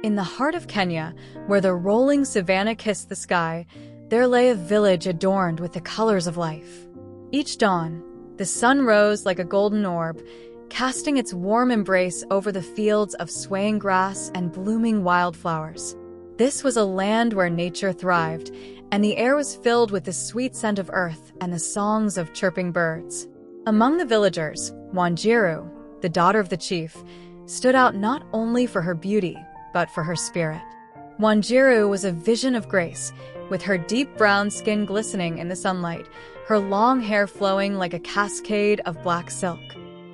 In the heart of Kenya, where the rolling savanna kissed the sky, there lay a village adorned with the colors of life. Each dawn, the sun rose like a golden orb, casting its warm embrace over the fields of swaying grass and blooming wildflowers. This was a land where nature thrived, and the air was filled with the sweet scent of earth and the songs of chirping birds. Among the villagers, Wanjiru, the daughter of the chief, stood out not only for her beauty, but for her spirit. Wanjiru was a vision of grace, with her deep brown skin glistening in the sunlight, her long hair flowing like a cascade of black silk.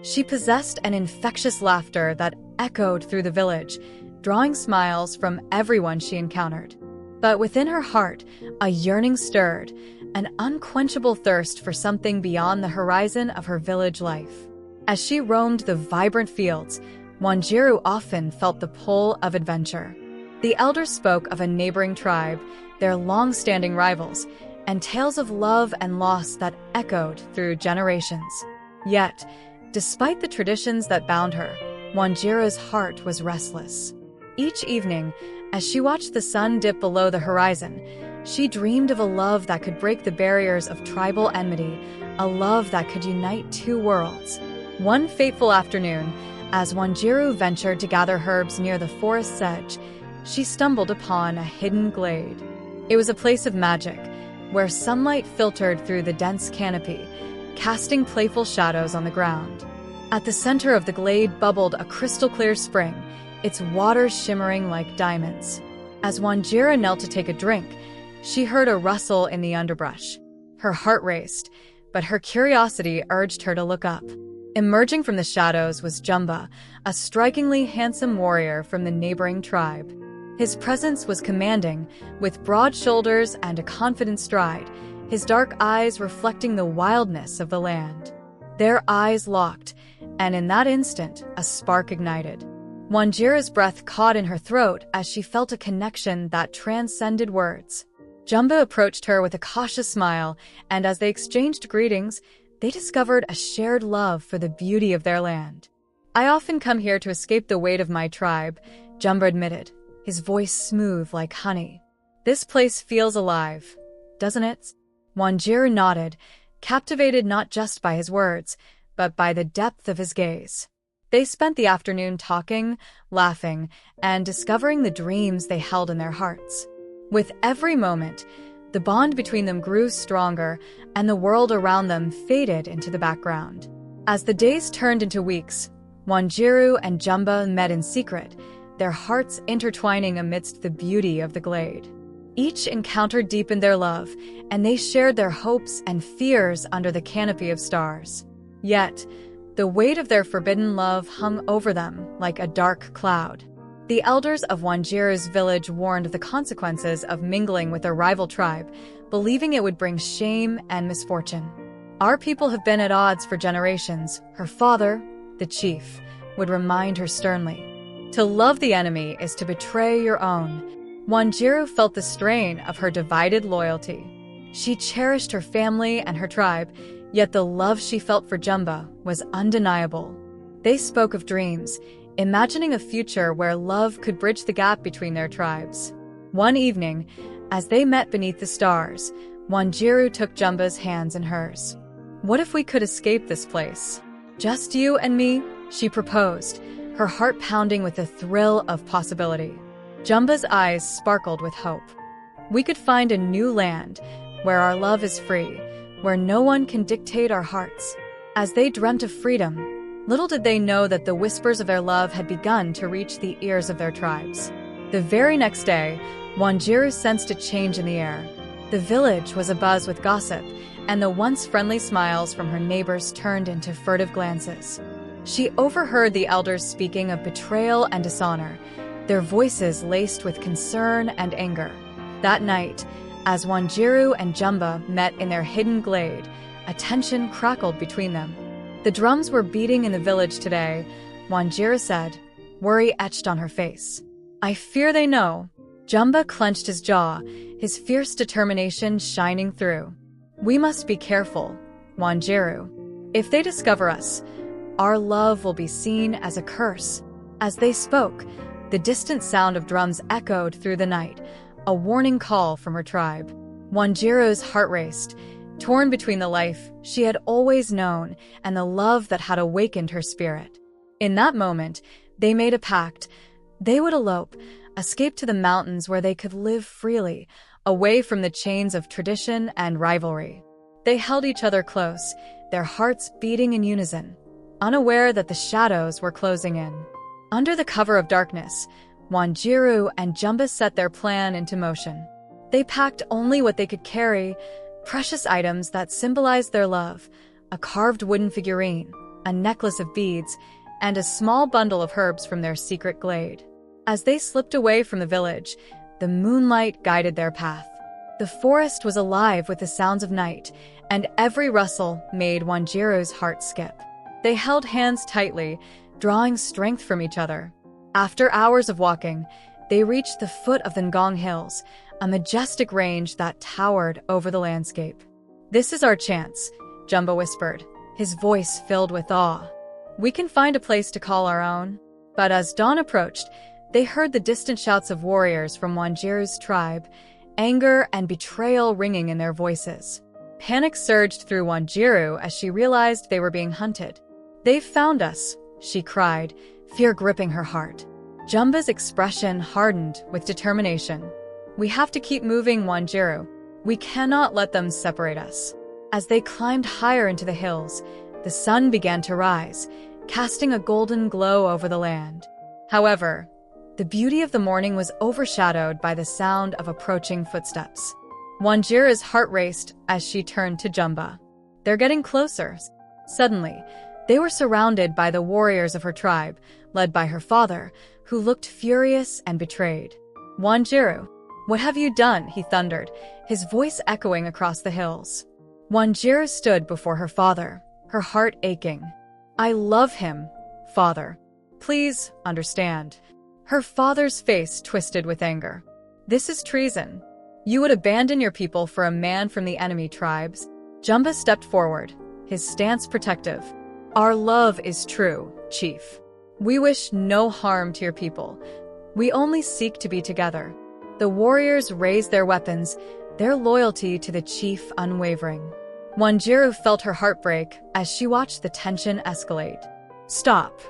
She possessed an infectious laughter that echoed through the village, drawing smiles from everyone she encountered. But within her heart, a yearning stirred, an unquenchable thirst for something beyond the horizon of her village life. As she roamed the vibrant fields, Wanjiru often felt the pull of adventure. The elders spoke of a neighboring tribe, their long-standing rivals, and tales of love and loss that echoed through generations. Yet, despite the traditions that bound her, Wanjiru's heart was restless. Each evening, as she watched the sun dip below the horizon, she dreamed of a love that could break the barriers of tribal enmity, a love that could unite two worlds. One fateful afternoon, as Wanjiru ventured to gather herbs near the forest's edge, she stumbled upon a hidden glade. It was a place of magic, where sunlight filtered through the dense canopy, casting playful shadows on the ground. At the center of the glade bubbled a crystal-clear spring, its waters shimmering like diamonds. As Wanjiru knelt to take a drink, she heard a rustle in the underbrush. Her heart raced, but her curiosity urged her to look up. Emerging from the shadows was Jumba, a strikingly handsome warrior from the neighboring tribe. His presence was commanding, with broad shoulders and a confident stride, his dark eyes reflecting the wildness of the land. Their eyes locked, and in that instant, a spark ignited. Wanjiru's breath caught in her throat as she felt a connection that transcended words. Jumba approached her with a cautious smile, and as they exchanged greetings, they discovered a shared love for the beauty of their land. "I often come here to escape the weight of my tribe," Jumba admitted, his voice smooth like honey. "This place feels alive, doesn't it?" Wanjiru nodded, captivated not just by his words, but by the depth of his gaze. They spent the afternoon talking, laughing, and discovering the dreams they held in their hearts. With every moment, the bond between them grew stronger, and the world around them faded into the background. As the days turned into weeks, Wanjiru and Jumba met in secret, their hearts intertwining amidst the beauty of the glade. Each encounter deepened their love, and they shared their hopes and fears under the canopy of stars. Yet, the weight of their forbidden love hung over them like a dark cloud. The elders of Wanjiru's village warned of the consequences of mingling with a rival tribe, believing it would bring shame and misfortune. "Our people have been at odds for generations," her father, the chief, would remind her sternly. "To love the enemy is to betray your own." Wanjiru felt the strain of her divided loyalty. She cherished her family and her tribe, yet the love she felt for Jumba was undeniable. They spoke of dreams, imagining a future where love could bridge the gap between their tribes. One evening, as they met beneath the stars, Wanjiru took Jumba's hands in hers. "What if we could escape this place? Just you and me?" she proposed, her heart pounding with the thrill of possibility. Jumba's eyes sparkled with hope. "We could find a new land, where our love is free, where no one can dictate our hearts." As they dreamt of freedom, little did they know that the whispers of their love had begun to reach the ears of their tribes. The very next day, Wanjiru sensed a change in the air. The village was abuzz with gossip, and the once friendly smiles from her neighbors turned into furtive glances. She overheard the elders speaking of betrayal and dishonor, their voices laced with concern and anger. That night, as Wanjiru and Jumba met in their hidden glade, a tension crackled between them. "The drums were beating in the village today," Wanjiru said, worry etched on her face. "I fear they know." Jumba clenched his jaw, his fierce determination shining through. "We must be careful, Wanjiru. If they discover us, our love will be seen as a curse." As they spoke, The distant sound of drums echoed through the night, a warning call from her tribe. Wanjiru's heart raced, torn between the life she had always known and the love that had awakened her spirit. In that moment, they made a pact. They would elope, escape to the mountains where they could live freely, away from the chains of tradition and rivalry. They held each other close, their hearts beating in unison, unaware that the shadows were closing in. Under the cover of darkness, Wanjiru and Jumba set their plan into motion. They packed only what they could carry, precious items that symbolized their love, a carved wooden figurine, a necklace of beads, and a small bundle of herbs from their secret glade. As they slipped away from the village, the moonlight guided their path. The forest was alive with the sounds of night, and every rustle made Wanjiru's heart skip. They held hands tightly, drawing strength from each other. After hours of walking, they reached the foot of the Ngong Hills, a majestic range that towered over the landscape. "This is our chance," Jumba whispered, his voice filled with awe. "We can find a place to call our own." But as dawn approached, they heard the distant shouts of warriors from Wanjiru's tribe, anger and betrayal ringing in their voices. Panic surged through Wanjiru as she realized they were being hunted. "They've found us," she cried, fear gripping her heart. Jumba's expression hardened with determination. "We have to keep moving, Wanjiru. We cannot let them separate us." As they climbed higher into the hills, the sun began to rise, casting a golden glow over the land. However, the beauty of the morning was overshadowed by the sound of approaching footsteps. Wanjiru's heart raced as she turned to Jumba. "They're getting closer." Suddenly, they were surrounded by the warriors of her tribe, led by her father, who looked furious and betrayed. "Wanjiru, what have you done?" he thundered, his voice echoing across the hills. Wanjiru stood before her father, her heart aching. "I love him, father. Please understand." Her father's face twisted with anger. "This is treason. You would abandon your people for a man from the enemy tribes." Jumba stepped forward, his stance protective. "Our love is true, Chief. We wish no harm to your people. We only seek to be together." The warriors raised their weapons, their loyalty to the chief unwavering. Wanjiru felt her heart break as she watched the tension escalate. "Stop,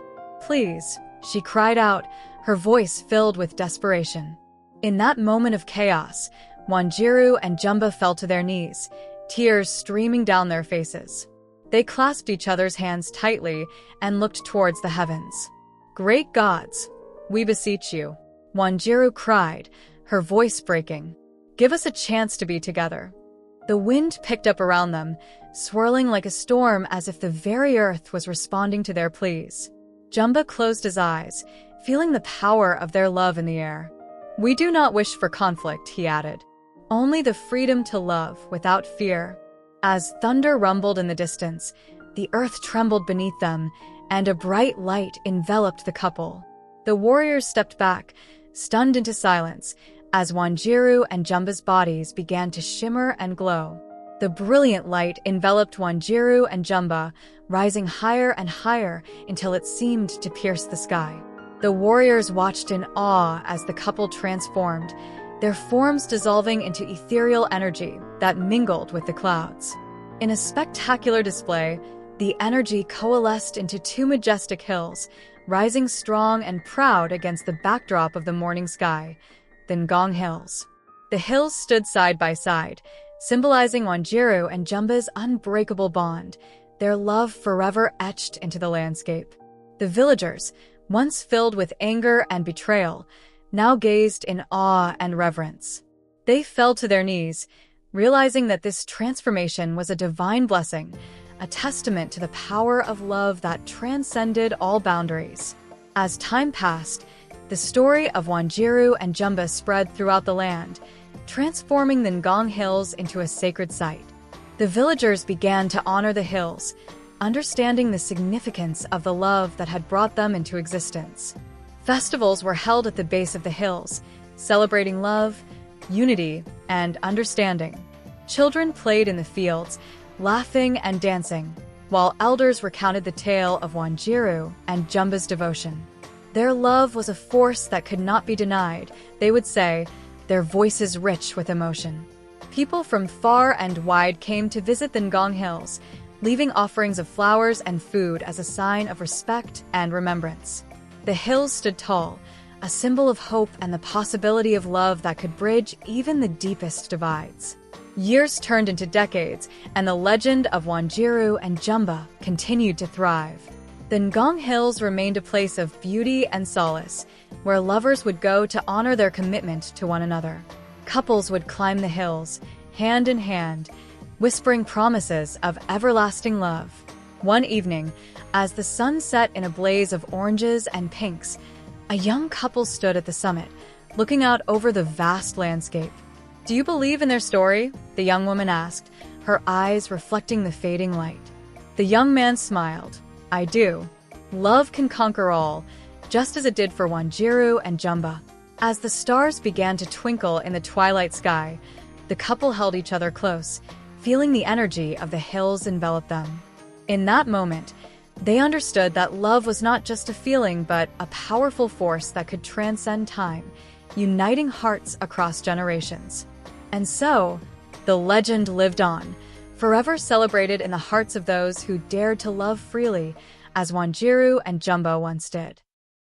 please," she cried out, her voice filled with desperation. In that moment of chaos, Wanjiru and Jumba fell to their knees, tears streaming down their faces. They clasped each other's hands tightly and looked towards the heavens. "Great gods, we beseech you," Wanjiru cried, her voice breaking. "Give us a chance to be together." The wind picked up around them, swirling like a storm as if the very earth was responding to their pleas. Jumba closed his eyes, feeling the power of their love in the air. "We do not wish for conflict," he added. "Only the freedom to love without fear." As thunder rumbled in the distance, the earth trembled beneath them, and a bright light enveloped the couple. The warriors stepped back, stunned into silence, as Wanjiru and Jumba's bodies began to shimmer and glow. The brilliant light enveloped Wanjiru and Jumba, rising higher and higher until it seemed to pierce the sky. The warriors watched in awe as the couple transformed, their forms dissolving into ethereal energy that mingled with the clouds. In a spectacular display, the energy coalesced into two majestic hills, rising strong and proud against the backdrop of the morning sky, the Ngong Hills. The hills stood side by side, symbolizing Wanjiru and Jumba's unbreakable bond, their love forever etched into the landscape. The villagers, once filled with anger and betrayal, now gazed in awe and reverence. They fell to their knees, realizing that this transformation was a divine blessing, a testament to the power of love that transcended all boundaries. As time passed, the story of Wanjiru and Jumba spread throughout the land, transforming the Ngong Hills into a sacred site. The villagers began to honor the hills, understanding the significance of the love that had brought them into existence. Festivals were held at the base of the hills, celebrating love, unity, and understanding. Children played in the fields, laughing and dancing, while elders recounted the tale of Wanjiru and Jumba's devotion. Their love was a force that could not be denied, they would say, their voices rich with emotion. People from far and wide came to visit the Ngong Hills, leaving offerings of flowers and food as a sign of respect and remembrance. The hills stood tall, a symbol of hope and the possibility of love that could bridge even the deepest divides. Years turned into decades, and the legend of Wanjiru and Jumba continued to thrive. The Ngong Hills remained a place of beauty and solace, where lovers would go to honor their commitment to one another. Couples would climb the hills, hand in hand, whispering promises of everlasting love. One evening, as the sun set in a blaze of oranges and pinks, a young couple stood at the summit, looking out over the vast landscape. "Do you believe in their story?" the young woman asked, her eyes reflecting the fading light. The young man smiled. "I do. Love can conquer all, just as it did for Wanjiru and Jumba." As the stars began to twinkle in the twilight sky, the couple held each other close, feeling the energy of the hills envelop them. In that moment, they understood that love was not just a feeling but a powerful force that could transcend time, uniting hearts across generations. And so, the legend lived on, forever celebrated in the hearts of those who dared to love freely, as Wanjiru and Jumba once did.